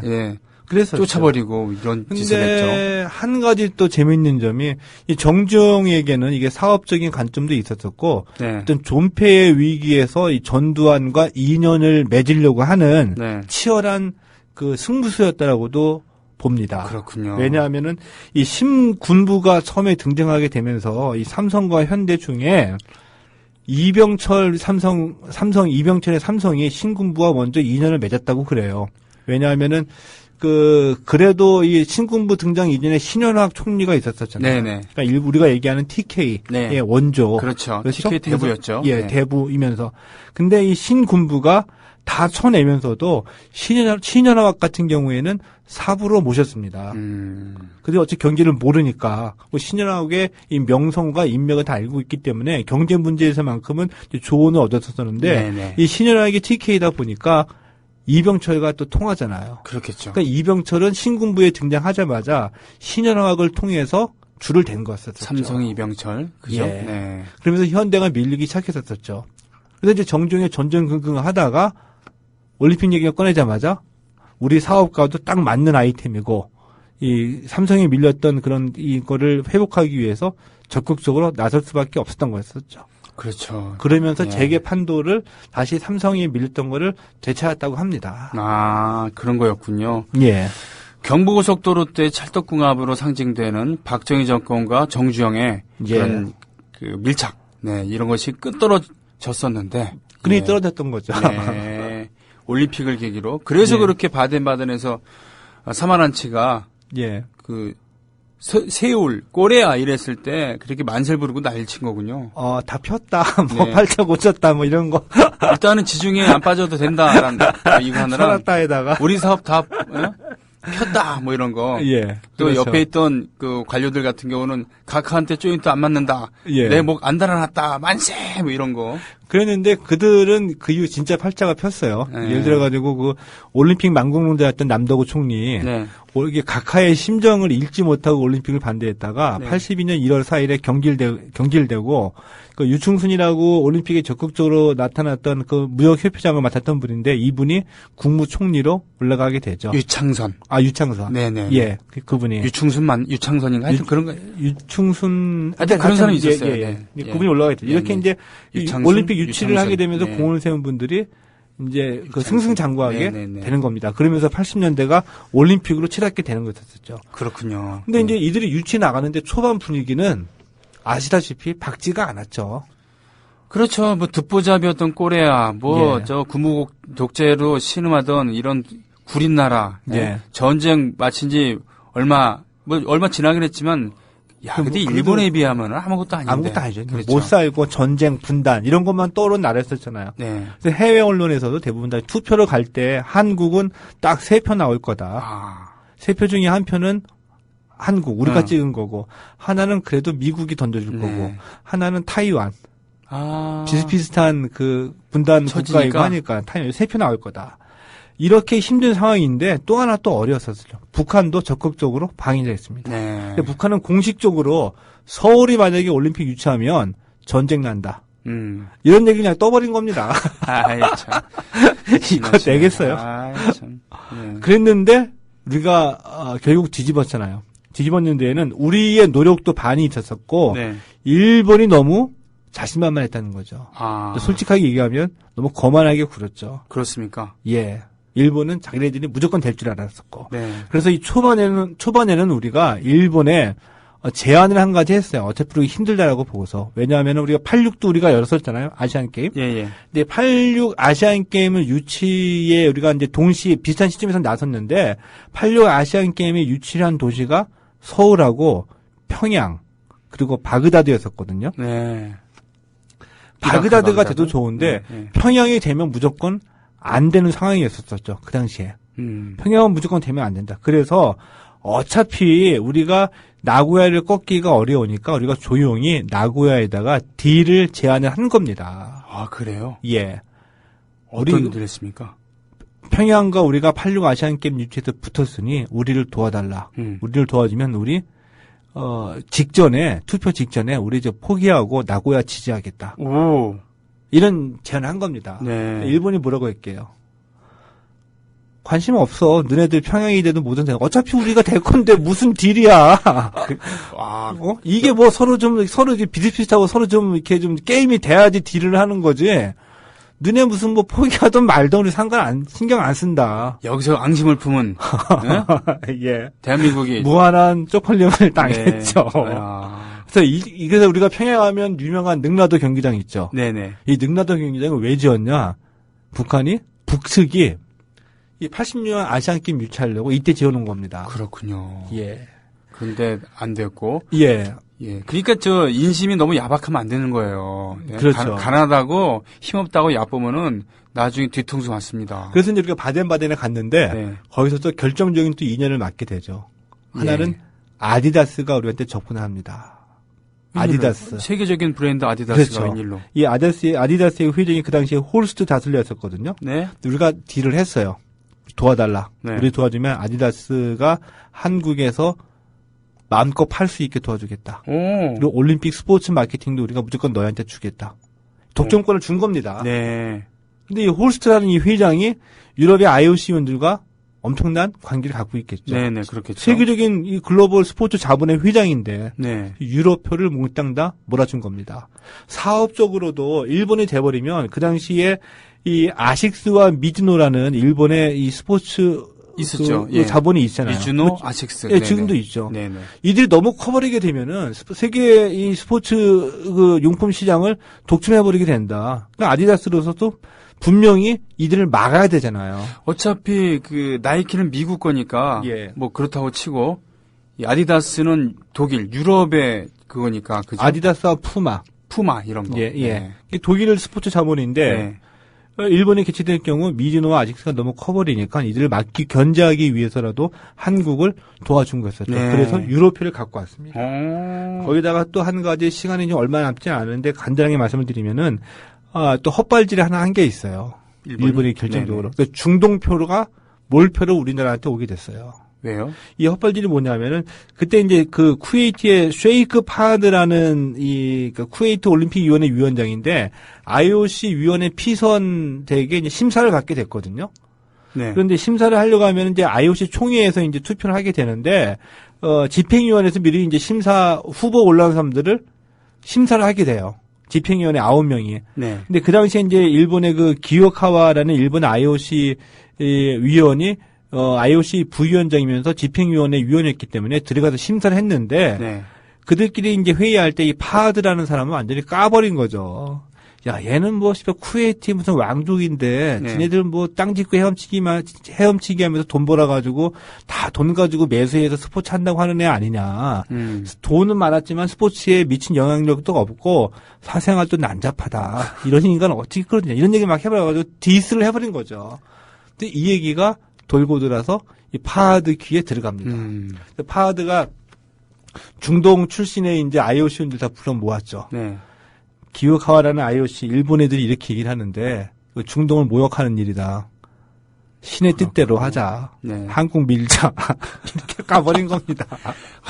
그래서 쫓아버리고, 이런 짓을 했죠. 근데 한 가지 또 재밌는 점이 이 정주영에게는 이게 사업적인 관점도 있었었고 네. 어떤 존폐의 위기에서 이 전두환과 인연을 맺으려고 하는 네. 치열한 그 승부수였다라고도 봅니다. 그렇군요. 왜냐하면은 이 신군부가 처음에 등장하게 되면서 이 삼성과 현대 중에 이병철의 삼성이 신군부와 먼저 인연을 맺었다고 그래요. 왜냐하면은 그래도 이 신군부 등장 이전에 신현학 총리가 있었잖아요. 네네. 그러니까 우리가 얘기하는 TK의 네. 원조. 그렇죠. TK 대부였죠. 예, 네. 대부이면서. 근데 이 신군부가 다 쳐내면서도 신현학 같은 경우에는 사부로 모셨습니다. 근데 어차피 경제를 모르니까 신현학의 이 명성과 인맥을 다 알고 있기 때문에 경제 문제에서만큼은 조언을 얻었었는데 네네. 이 신현학이 TK다 보니까 이병철과 또 통하잖아요. 그렇겠죠. 그러니까 이병철은 신군부에 등장하자마자 신현학을 통해서 줄을 댄 거였었죠. 삼성의 이병철. 그죠? 예. 네. 그러면서 현대가 밀리기 시작했었죠. 그래서 이제 정중에 전전긍긍 하다가 올림픽 얘기가 꺼내자마자 우리 사업가도 딱 맞는 아이템이고 이 삼성에 밀렸던 그런 이거를 회복하기 위해서 적극적으로 나설 수밖에 없었던 거였었죠. 그렇죠. 그러면서 예. 재계 판도를 다시 삼성에 밀렸던 거를 되찾았다고 합니다. 아, 그런 거였군요. 예. 경부고속도로 때 찰떡궁합으로 상징되는 박정희 정권과 정주영의 예. 그런 그 밀착, 네, 이런 것이 끝떨어졌었는데. 그리 예. 떨어졌던 거죠. 네. 올림픽을 계기로. 그래서 예. 그렇게 바덴바덴에서 사마란치가 예. 그 세울, 꼬레아 이랬을 때 그렇게 만세를 부르고 난리를 친 거군요. 다 폈다, 뭐, 네. 팔자 고쳤다, 뭐, 이런 거. 일단은 지중해에 안 빠져도 된다라는 이거 하느라 살았다에다가. 우리 사업 다 폈다 뭐 이런 거. 예. 또 그렇죠. 옆에 있던 그 관료들 같은 경우는 각하한테 조인트 안 맞는다. 예. 내 목 안 달아놨다. 만세 뭐 이런 거. 그랬는데 그들은 그 이후 진짜 팔자가 폈어요. 네. 예를 들어가지고 그 올림픽 망국론자였던 남도구 총리. 네. 이게 각하의 심정을 읽지 못하고 올림픽을 반대했다가 네. 82년 1월 4일에 경질되고 그 유충순이라고 올림픽에 적극적으로 나타났던 그 무역협회장을 맡았던 분인데 이분이 국무총리로 올라가게 되죠. 유창선. 유창선. 네네. 예, 그분이. 유창선인가? 하여튼 그런 거. 유충순. 하여튼 그런 사람이 있었어요. 예, 예. 네. 예. 예. 그분이 올라가게 되죠. 네, 이렇게 네. 이제 유창순, 올림픽 유치를 유창선. 하게 되면서 네. 공을 세운 분들이 이제 그 유창선. 승승장구하게 네, 네, 네. 되는 겁니다. 그러면서 80년대가 올림픽으로 치닫게 되는 것이었죠. 그렇군요. 근데 이제 이들이 유치 나가는데 초반 분위기는 아시다시피 밝지가 않았죠. 그렇죠. 뭐 듣보잡이었던 꼬레아, 뭐 예. 저 구무국 독재로 신음하던 이런 구린 나라. 예. 전쟁 마친 지 얼마 지나긴 했지만 야, 근데 그래도 일본에 비하면 아무것도 아닌데. 아무것도 아니죠. 그렇죠. 못 살고 전쟁 분단 이런 것만 떠오른 나라였었잖아요. 네. 그래서 해외 언론에서도 대부분 다 투표를 갈 때 한국은 딱 3표 나올 거다. 아. 3표 중에 한 표는 한국 우리가 어. 찍은 거고 하나는 그래도 미국이 던져줄 네. 거고 하나는 타이완 아. 비슷비슷한 그 분단 처지니까. 국가이고 하니까 타이완 3표 나올 거다. 이렇게 힘든 상황인데 또 하나 또 어려웠었죠. 북한도 적극적으로 방해했습니다. 네. 근데 북한은 공식적으로 서울이 만약에 올림픽 유치하면 전쟁 난다. 이런 얘기 그냥 떠버린 겁니다. 아이, 참. 이거 되겠어요? 아이, 참. 네. 그랬는데 우리가 결국 뒤집었잖아요. 뒤집었는 데에는 우리의 노력도 반이 있었었고 네. 일본이 너무 자신만만했다는 거죠. 아. 솔직하게 얘기하면 너무 거만하게 굴었죠. 그렇습니까? 예. 일본은 자기네들이 무조건 될 줄 알았었고. 네. 그래서 이 초반에는 우리가 일본에 제안을 한 가지 했어요. 어차피 우리 힘들다라고 보고서. 왜냐하면 우리가 86도 우리가 열었었잖아요. 아시안 게임. 예, 예. 근데 86 아시안 게임을 유치에 우리가 이제 동시에 비슷한 시점에서 나섰는데 86 아시안 게임에 유치를 한 도시가 서울하고 평양 그리고 바그다드였었거든요. 네. 바그다드가 돼도 좋은데 네, 네. 평양이 되면 무조건 안 되는 상황이었었죠. 그 당시에. 평양은 무조건 되면 안 된다. 그래서 어차피 우리가 나고야를 꺾기가 어려우니까 우리가 조용히 나고야에다가 딜을 제안을 한 겁니다. 아, 그래요? 예. 어떤 우리 일을 했습니까? 평양과 우리가 86 아시안 게임 유치에서 붙었으니 우리를 도와달라. 우리를 도와주면 우리 투표 직전에 우리 이제 포기하고 나고야 지지하겠다. 오. 이런 제안을 한 겁니다. 네. 일본이 뭐라고 할게요? 관심 없어. 너네들 평양이 되든 뭐든 돼. 어차피 우리가 될 건데 무슨 딜이야. 이게 뭐 서로 이제 비슷비슷하고 서로 좀 이렇게 좀 게임이 돼야지 딜을 하는 거지. 너네 무슨 뭐 포기하든 말든 우리 신경 안 쓴다. 여기서 앙심을 품은 예. 대한민국이 무한한 쪽팔림을 당했죠. 네. 그래서 우리가 평양 가면 유명한 능라도 경기장 있죠. 네네. 이 능라도 경기장을 왜 지었냐? 북측이 이 80년 아시안 게임 유치하려고 이때 지어놓은 겁니다. 그렇군요. 예. 근데 안 됐고. 예. 예. 그러니까 인심이 너무 야박하면 안 되는 거예요. 예. 그렇죠. 가난하다고 힘없다고 얕보면은 나중에 뒤통수 맞습니다. 그래서 이제 우리가 바덴바덴에 갔는데 네. 거기서 또 결정적인 또 인연을 맡게 되죠. 하나는 아디다스가 우리한테 접근합니다. 아디다스. 세계적인 브랜드 아디다스가 그렇죠. 웬일로. 이 아디다스의 회장이 그 당시에 홀스트 다슬러였었거든요. 네. 우리가 딜을 했어요. 도와달라. 네. 우리 도와주면 아디다스가 한국에서 마음껏 팔 수 있게 도와주겠다. 오. 그리고 올림픽 스포츠 마케팅도 우리가 무조건 너희한테 주겠다. 독점권을 준 겁니다. 네. 근데 이 홀스트라는 이 회장이 유럽의 IOC원들과 엄청난 관계를 갖고 있겠죠. 네네, 그렇겠죠. 세계적인 이 글로벌 스포츠 자본의 회장인데 네. 유럽표를 몽땅 다 몰아준 겁니다. 사업적으로도 일본이 돼버리면 그 당시에 이 아식스와 미즈노라는 일본의 이 스포츠 있었죠. 그 자본이 있잖아요. 미즈노, 아식스. 예, 지금도 있죠. 네네. 이들이 너무 커버리게 되면은 세계 이 스포츠 그 용품 시장을 독점해버리게 된다. 그러니까 아디다스로서도 분명히 이들을 막아야 되잖아요. 어차피 그 나이키는 미국 거니까 예. 뭐 그렇다고 치고 이 아디다스는 독일, 유럽의 그거니까 그죠? 아디다스와 푸마. 이런 거. 예. 네. 이 독일 스포츠 자본인데 네. 일본에 개최될 경우 미즈노와 아식스가 너무 커버리니까 이들을 견제하기 위해서라도 한국을 도와준 거였었죠. 네. 그래서 유로표를 갖고 왔습니다. 어. 거기다가 또 한 가지 시간이 좀 얼마 남지 않은데 간단하게 말씀을 드리면은 또 헛발질이 하나 한 게 있어요. 일본이 결정적으로. 그래서 중동표가 몰표로 우리나라한테 오게 됐어요. 왜요? 이 헛발질이 뭐냐면은 그때 이제 그 쿠웨이트의 쉐이크 파드라는 그 쿠웨이트 올림픽 위원회 위원장인데 IOC 위원회 피선대에 이제 심사를 받게 됐거든요. 네. 그런데 심사를 하려고 하면 이제 IOC 총회에서 이제 투표를 하게 되는데 집행위원회에서 미리 이제 심사 후보 올라온 사람들을 심사를 하게 돼요. 집행위원회 9명이. 네. 근데 그 당시에 이제 일본의 그 기요카와라는 일본 IOC 위원이 IOC 부위원장이면서 집행위원회 위원이었기 때문에 들어가서 심사를 했는데 네. 그들끼리 이제 회의할 때 이 파드라는 사람은 완전히 까버린 거죠. 야, 얘는 뭐 쿠웨이트 무슨 왕족인데 네. 지네들 뭐 땅 짓고 헤엄치기 하면서 돈 벌어가지고 다 돈 가지고 매수해서 스포츠 한다고 하는 애 아니냐. 돈은 많았지만 스포츠에 미친 영향력도 없고 사생활도 난잡하다. 이런 인간은 어떻게 그러냐. 이런 얘기 막 해버려가지고 디스를 해버린 거죠. 근데 이 얘기가 돌고 돌아서 이 파드 귀에 들어갑니다. 파드가 중동 출신의 이제 IOC원들 다 불러 모았죠. 네. 기요카와라는 IOC 일본 애들이 이렇게 얘기를 하는데 중동을 모욕하는 일이다. 신의 뜻대로 하자. 네. 한국 밀자. 이렇게 가버린 겁니다.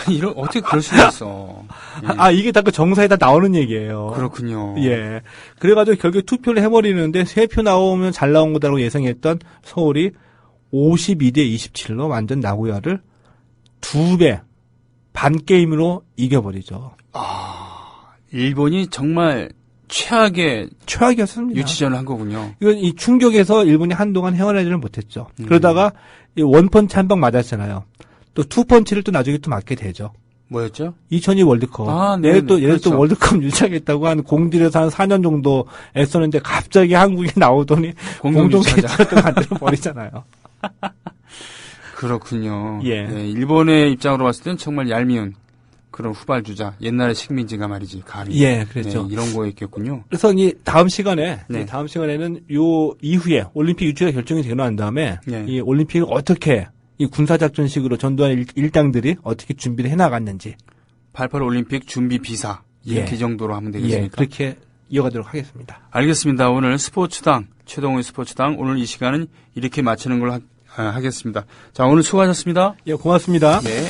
이런 어떻게 그럴 수가 있어? 예. 이게 다 그 정사에 다 나오는 얘기예요. 그렇군요. 예. 그래가지고 결국 투표를 해버리는데 3표 나오면 잘 나온 거다라고 예상했던 서울이 52대 27로 완전 나고야를 2배 반 게임으로 이겨버리죠. 일본이 정말 최악이었습니다. 유치전을 한 거군요. 이건 이 충격에서 일본이 한동안 헤어나지를 못했죠. 그러다가 이 원펀치 한 방 맞았잖아요. 또 투펀치를 또 나중에 또 맞게 되죠. 뭐였죠? 2002 월드컵. 네. 얘를 또 그렇죠. 월드컵 유치하겠다고 한 공들여서 한 4년 정도 애썼는데 갑자기 한국에 나오더니 공동개최를 또 만들어 버리잖아요. 그렇군요. 예. 네, 일본의 입장으로 봤을 땐 정말 얄미운 그런 후발주자. 옛날의 식민지가 말이지. 감히. 예, 그랬죠. 네, 이런 거였겠군요. 그래서 이 다음 시간에 네. 이 다음 시간에는 요 이후에 올림픽 유치가 결정이 되고 난 다음에 네. 이 올림픽을 어떻게 이 군사작전식으로 전두환 일당들이 어떻게 준비를 해나갔는지 88 올림픽 준비 비사. 이렇게 예. 정도로 하면 예, 되겠습니까? 그렇게 이어가도록 하겠습니다. 알겠습니다. 오늘 스포츠당, 최동호의 스포츠당, 오늘 이 시간은 이렇게 마치는 걸로 하겠습니다. 자, 오늘 수고하셨습니다. 예, 고맙습니다. 네.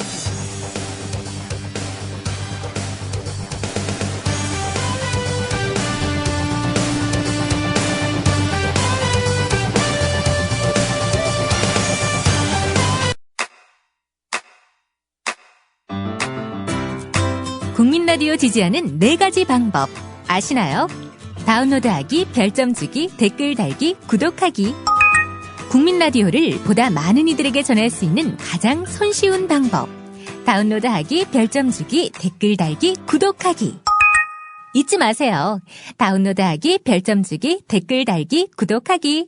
국민 라디오 지지하는 4가지 방법 아시나요? 다운로드하기, 별점 주기, 댓글 달기, 구독하기. 국민 라디오를 보다 많은 이들에게 전할 수 있는 가장 손쉬운 방법. 다운로드하기, 별점 주기, 댓글 달기, 구독하기. 잊지 마세요. 다운로드하기, 별점 주기, 댓글 달기, 구독하기.